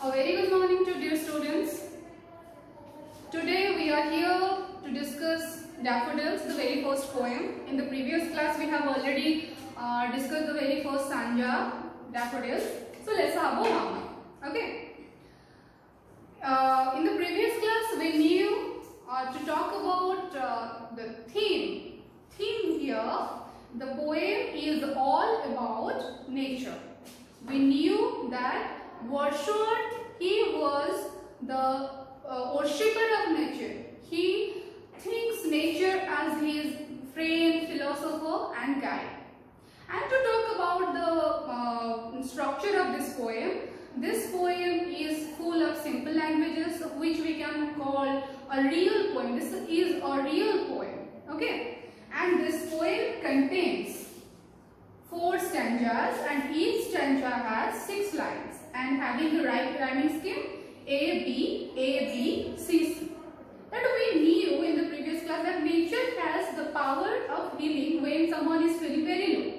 A very good morning to dear students. Today we are here to discuss Daffodils, the very first poem. In the previous class we have already discussed the very first stanza, Daffodils. So let's have a warm up. Okay. In the previous class we knew to talk about the theme. Theme here, the poem is all about nature. We knew that Wordsworth, he was the worshipper of nature. He thinks nature as his friend, philosopher and guide. And to talk about the structure of this poem is full of simple languages which we can call a real poem. This is a real poem. Okay. And this poem contains 4 stanzas and each stanza has 6 lines and having the right rhyming scheme A, B, C, C. That we knew in the previous class that nature has the power of healing when someone is feeling very low.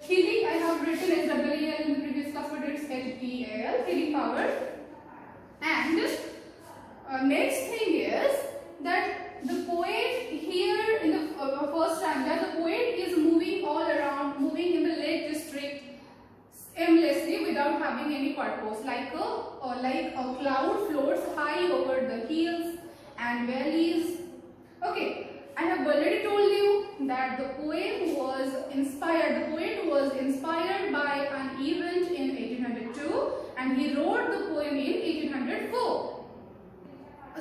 Healing, I have written S-W-E-L in the previous class, but it's H-E-A-L, healing power. And next thing is that the poet here in the first stanza, the poet is moving all around, moving in the Lake District aimlessly without having any purpose, like a cloud floats high over the hills and valleys. Okay, I have already told you that the poet was inspired by an event in 1802 and he wrote the poem in 1804.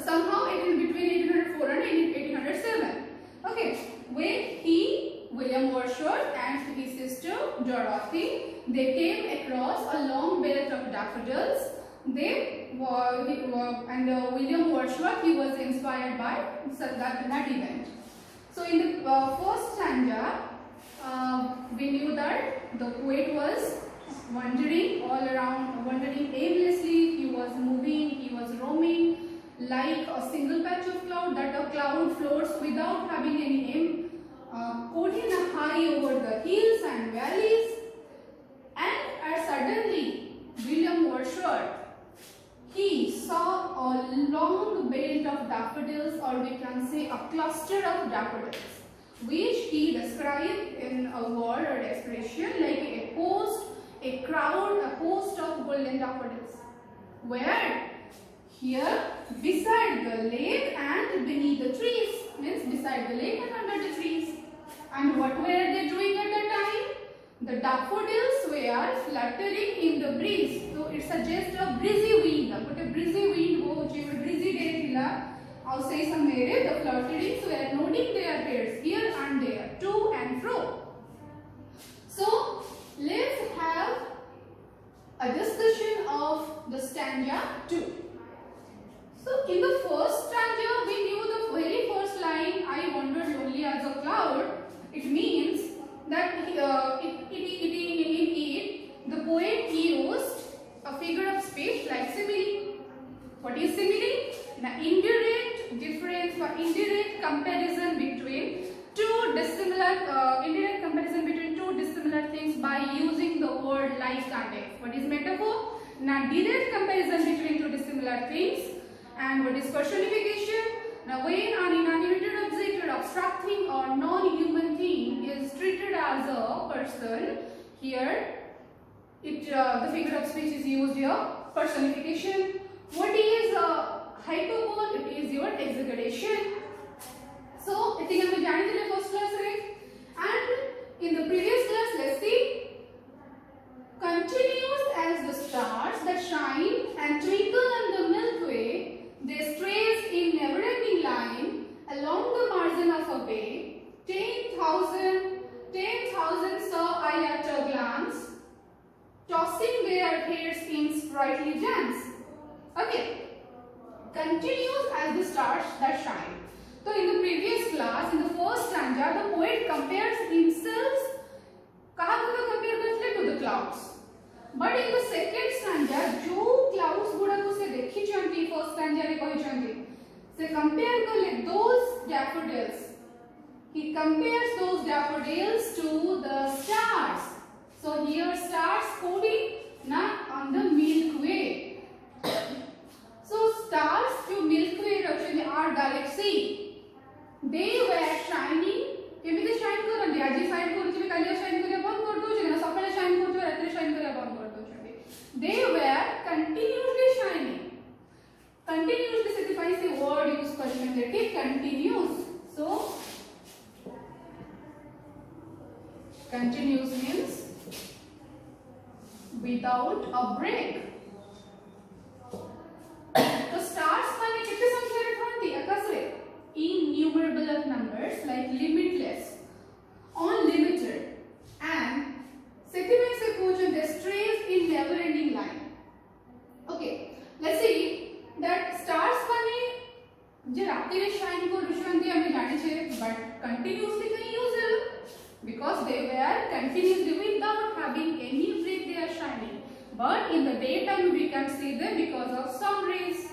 Somehow between 1804 and 1807. Okay, when William Wordsworth and his sister Dorothy, they came across a long belt of daffodils. William Wordsworth, he was inspired by that event. So in the first stanza, we knew that the poet was wandering all around, wandering aimlessly. He was moving, he was roaming like a single patch of cloud, that a cloud floats without having any aim, floating high over the hills and valleys. And suddenly, William Wordsworth, he saw a long belt of daffodils, or we can say a cluster of daffodils, which he described in a word or expression like a host, a crowd, a host of golden daffodils. Where? Here, beside the lake and beneath the trees, means beside the lake and under the trees. And what were they doing at the time? The daffodils were fluttering in the breeze. So it suggests a breezy wind. But a breezy wind, breezy day thila. I'll say some area. The flutterings were nodding their heads here and there, to and fro. So let's have a discussion of the stanza 2. So in the first stanza, we knew the very first line, I wandered lonely as a cloud. It means that the poet used a figure of speech like simile. What is simile? The indirect difference or indirect comparison between two dissimilar things by using the word like and if. What is metaphor? Now direct comparison between two dissimilar things. And what is personification? Now when an inanimate object or abstract thing or non-human thing is treated as a person, here the figure of speech is used here, personification. What is hyperbole? It is your exaggeration. So, I think we have in the first class, right? And in the previous class, let's see. Continuous as the stars that shine and twinkle in the Milky Way, they strays in never-ending line along the margin of a bay. 10,000 saw I at a glance, tossing their heads in sprightly dance. Okay. Continuous as the stars that shine. So in the previous class, in the first stanza, the poet compares himself to the clouds. But in the second stanza, जो clouds गुड़ाको से देखी चंदी first stanza रे कही चंदी, से compare कर those daffodils. He compares those daffodils to the stars. So here stars coding not on the Milky Way. Let's see. They were shining. केमिति shine करंती आज shine करथिबे काली shine करिया बंद कर दोछे ना सकाळे शाइन करथिबे रात्री शाइन करिया बंद कर दोछे they were continuously shining continuously signify से वर्ड यूज करछन्ते ठीक continuous so continuous means without a break तो stars माने कितने संख्या रे थांती आकाश रे innumerable of numbers like limitless unlimited and second se question the strays in never ending line okay let's see that stars mane je rati re shine koruchanti ame jani che but continuously can use it because they were continuously without having any break they are shining but in the daytime we can see them because of sun rays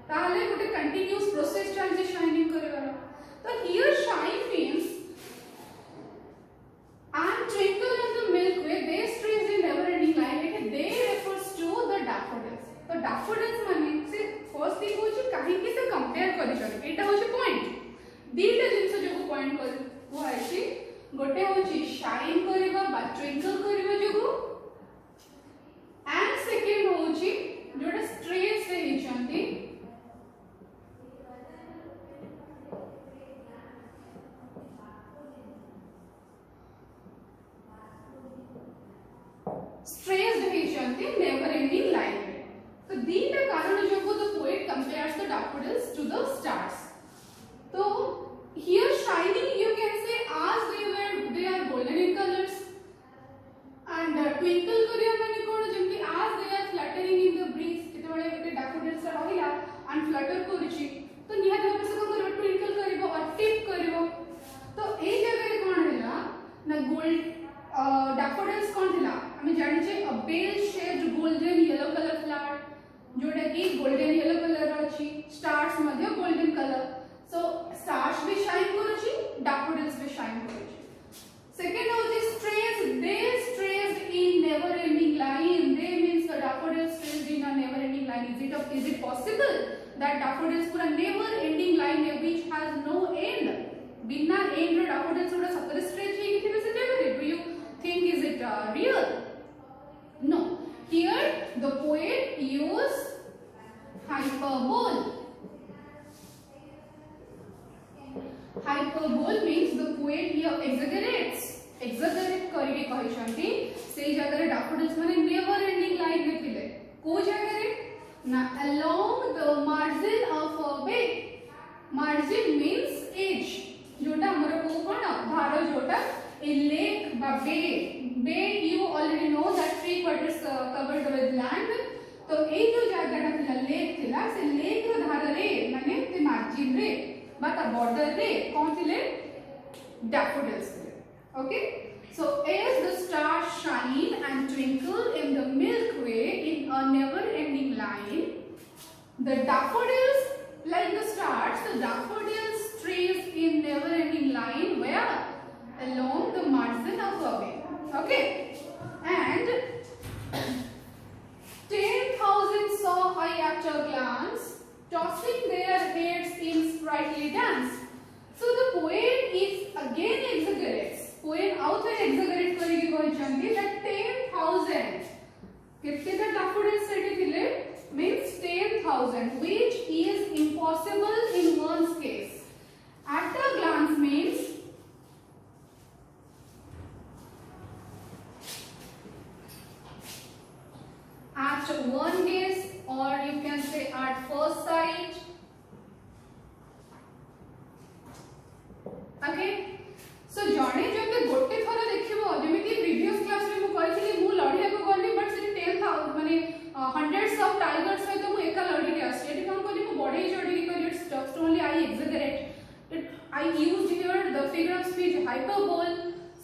ताले गोटे continuous process चलजे shining करवार तो here shine means and twinkle in the milky way they streams in never ending line like they refers to the daffodils तो daffodils माने से first thing होची काहे के से कंपेयर करि छन एटा होची पॉइंट दीटा जिंस जो पॉइंट कर वो आछि गोटे होची शाइन करबा बा ट्विंकल करबा जोगु एंड सेकंड होची जोटा स्ट्रेस रे हिचंती stressed heichanti never ending line so dita karan jogu the poet compares the daffodils to the stars so here shining you can say as they are golden in colors and twinkle kariya mane kon jemti as they are fluttering in the breeze kete bale gote daffodils rahila and flutter korichi to nihati bhave se kon karibo twinkle karibo or tip karibo to ei jaga re kon hela na gold daffodils kon thila हमें जानि छे a pale shaped golden yellow color flower जोटा कि golden yellow color अछि stars मध्ये golden color so stars भी shine करूची daffodils भी shine करूची second होची strays they strayed in never ending line they means the daffodils strayed in a never ending line is it possible that daffodils पूरा never ending line है which has no end बिना end रो daffodils पूरा सतरे stretch हे किथे से जगह do you think is it real no here the poet used hyperbole hyperbole means the poet here exaggerates exaggerate करके कहिसंती से जगह रे daffodils माने never ending line में थिले को जगह रे ना along the margin of a bay margin means edge जोटा हमर को कोन धार जोटा a lake ba bay you already know that 3/4 covered with land तो ए जो जगह थिला लेक थिला से लेक रो धार रे माने ते मार्जिन रे बा ता बॉर्डर रे कोन थिले daffodils okay so as the stars shine and twinkle in the milky way in a never ending line the daffodils like the stars the daffodils strays in never ending line where along the margin of a bay okay and 10,000 saw I at a glance tossing their heads in sprightly dance so the poet is again exaggerates poet outer exaggerate करके कहचंती that 10,000 कितने daffodils सेठी थिले means 10,000 which is impossible in one's case at a glance means at one gaze or you can say at first sight okay so jane jete gotte thara dekhibo jemiti previous class रे मु कहथिली मु लढिया को गली but से 10,000 माने hundreds of tigers सहित मु एका लढी के आसी एटी कोन करी मु बढे चढी करी it's just only I exaggerate I used here the figure of speech hyperbole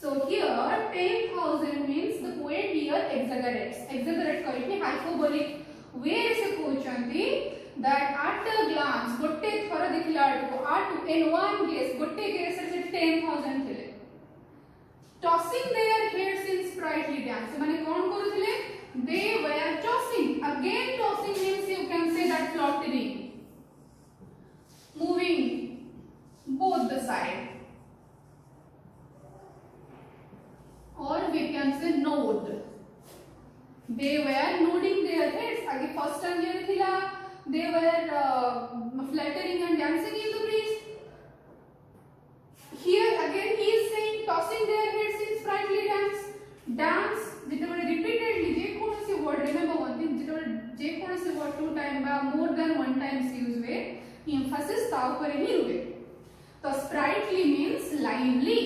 so here 10,000 means the poet here exaggerate करके hyperbolic way से कहउचंती that at a glance गोटे थरा देखिला को at in one gaze गोटे gaze से 10,000 थिले tossing their heads in sprightly dance माने कोन करूथिले they were tossing again tossing means you can say that fluttering moving nodding their heads. आगे first stanza रे थिला they were fluttering and dancing in the breeze. Here again he is saying tossing their heads in sprightly dance. Dance जितेबाला repeatedly जे कोनसी word remember one thing जितेबाला जे कोनसी word two time बा more than one times use हुए emphasis ता ऊपर ही हुए. तो sprightly means lively.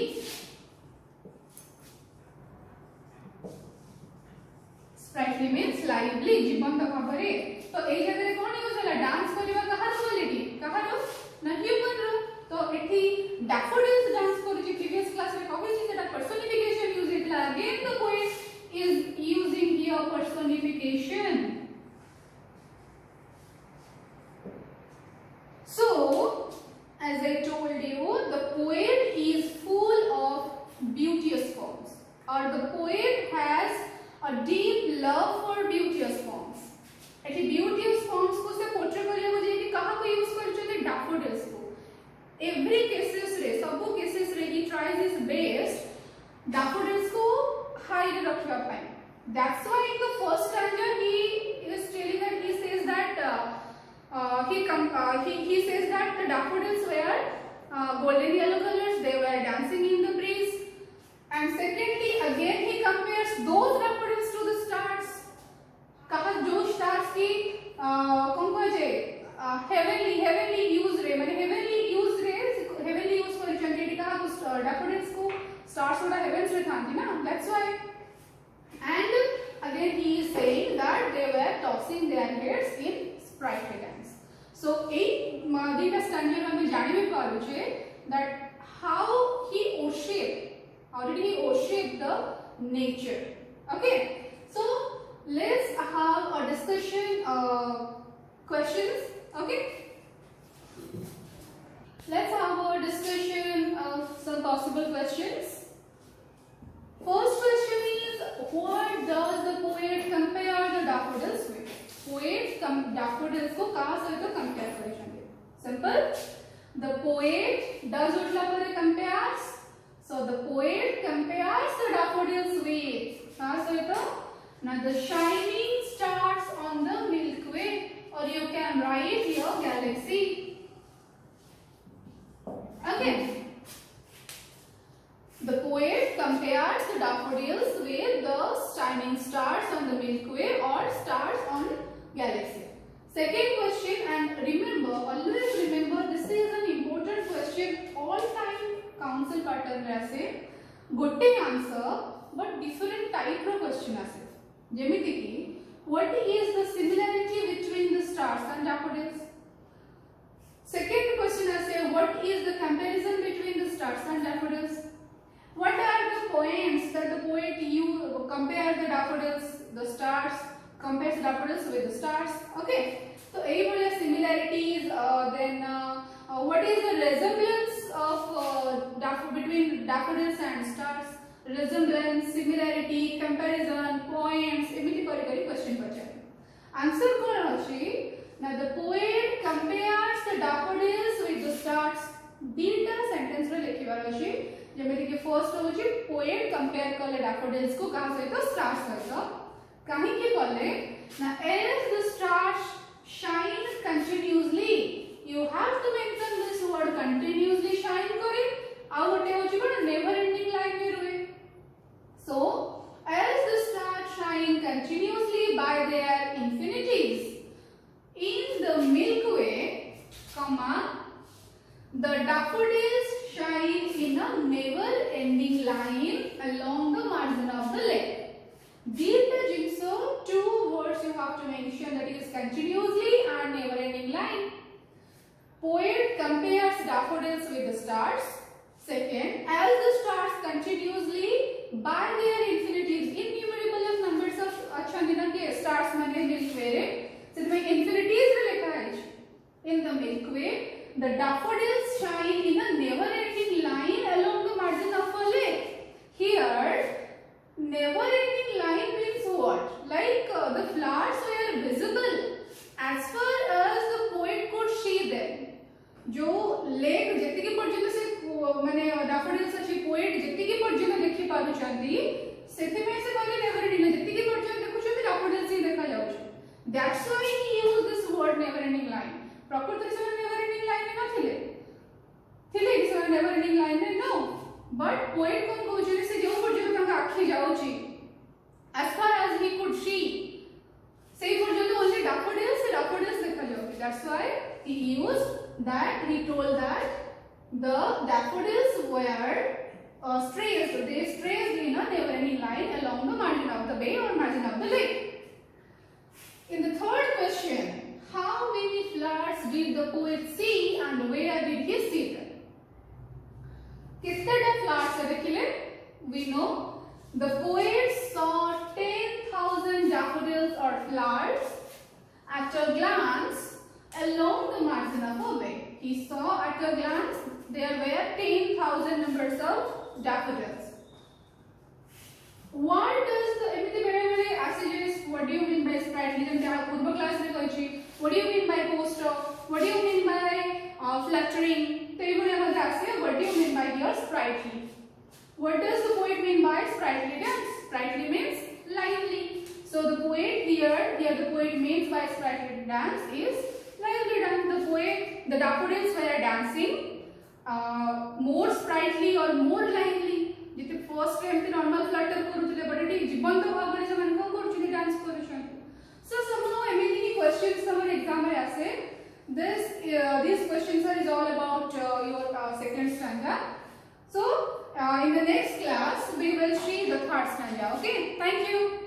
Sprightly means lively जीवंत भाबरे. तो एई जगह रे कोन यूज होला डांस करबा कहार क्वालिटी कहार ना ह्यूमन रो. तो एठी daffodils डांस करूची प्रीवियस क्लास रे कहै छी सेटा पर्सनिफिकेशन यूज हेतला. Again the poet is using here personification. So as I told you, the poet is full of beauteous forms, or the poet has a deep love for beauteous forms. एठी beauteous forms को से portray करिया को जे कहा को use करछले daffodils को. Every cases रे सबो cases रे he tries his best daffodils को high रे रखिया पाए. That's why in the first stanza he is telling that he says that he says that the daffodils were golden yellow colors, they were dancing in the breeze. And secondly again he compares those daffodils to the stars. कहा जो stars की कौन को जे heavenly use रे माने heavenly use करिछन जे कहा को daffodils को stars ओडा heavens रे थांती ना. That's why. And again he is saying that they were tossing their heads in sprightly dance. So ei dita stanza ame jani paru che that how did he worship the nature. Okay, so let's have a discussion questions. Okay, let's have a discussion of some possible questions. First question is, what does the poet compare the daffodils with? Poet daffodils को कहाँ सहित compare करेंगे? Simple. The poet does उठला पर compares. So the poet compares the daffodils with कहाँ सहित? Now the shining stars on the Milky Way, or you can write here galaxy. Okay. The poet compares the daffodils with the shining stars on the Milky Way or stars on galaxy. Second question, and remember, always remember, this is an important question. All time council pattern रहे गोटे answer but different type of question आसे. जेमिति कि what is the similarity between the stars and daffodils? Second question आसे what is the comparison between the stars and daffodils? What are the points that the poet compare the daffodils, the stars, compares the daffodils with the stars? Okay, so a similarities. Then what is the resemblance of between daffodils and stars? Resemblance, similarity, comparison, points. एमिति करी करी question पचारे. Answer कौन होची? Now the poet compares the daffodils with the stars. दीटा sentence रे लिखिबार अछि. जेमिति कि first होची poet compare करले daffodils को कहा सहित stars सहित. काहे के करले ना as the stars shine continuously, you have to mention this word continuously shine करे. आ गोटे होची कोन never ending line में रुए. So as the stars shine continuously by their infinities in the Milky Way, the daffodils shine in a never-ending line along the margin of the lake. Deeta jigsaw, two words you have to mention, that is continuously and never-ending line. Poet compares daffodils with the stars. Second, as the stars continuously by their infinities, innumerable of numbers of अच्छा दिना के stars माने Milky Way रे, सिर्फ infinities रे लिखा है. In the Milky Way, the daffodils shine in a never-ending line along the margin of a lake. Here, never-ending line means what? Like the flowers were visible as far as the poet could see them. जो lake जति के पर्यंत से माने daffodils अच्छी poet जति के पर्यंत देखी पारु चांदी, सेते में से कहले never-ending जति के पर्यंत देखु चांदी daffodils ही देखा जाउ That's why he used this word never ending line. प्रकृति से never ending line में ना थिले कि never ending line में no. But poet कौन कहूची से जो पर्यंत तांका आखि जाउची as far as he could see say पर्यंत only daffodils देखा जाउची. That's why he used that, he told that the daffodils were strayed, so they strayed in a never ending line along the margin of the bay or margin of the lake. In the third question, how many flowers did the poet see and where did he see them? कितने flowers है देखिए? We know the poet saw 10,000 daffodils or flowers at a glance along the margin of a bay. He saw at a glance there were 10,000 numbers of daffodils. What does the एमिति बेरे बेरे assages? What do you mean by sprightly? जब क्या पूर्व class में कहची? What do you mean by poster? What do you mean by fluttering? तो ये बोले हमारे आसे what do you mean by here sprightly? What does the poet mean by sprightly dance? Sprightly means lively. So the poet here the poet means by sprightly dance is lively dance. The daffodils were dancing more sprightly or more lively. जिते first time ते normal Flutter करूଥିଲେ but eighty जीवंत भाବରେ ସେମାନେ कोन करूछिले dance करूछन. सो समनो एमिति की questions हमर exam रे आसे. These questions are is all about your second stanza. So in the next class we will see the third stanza. Okay, thank you.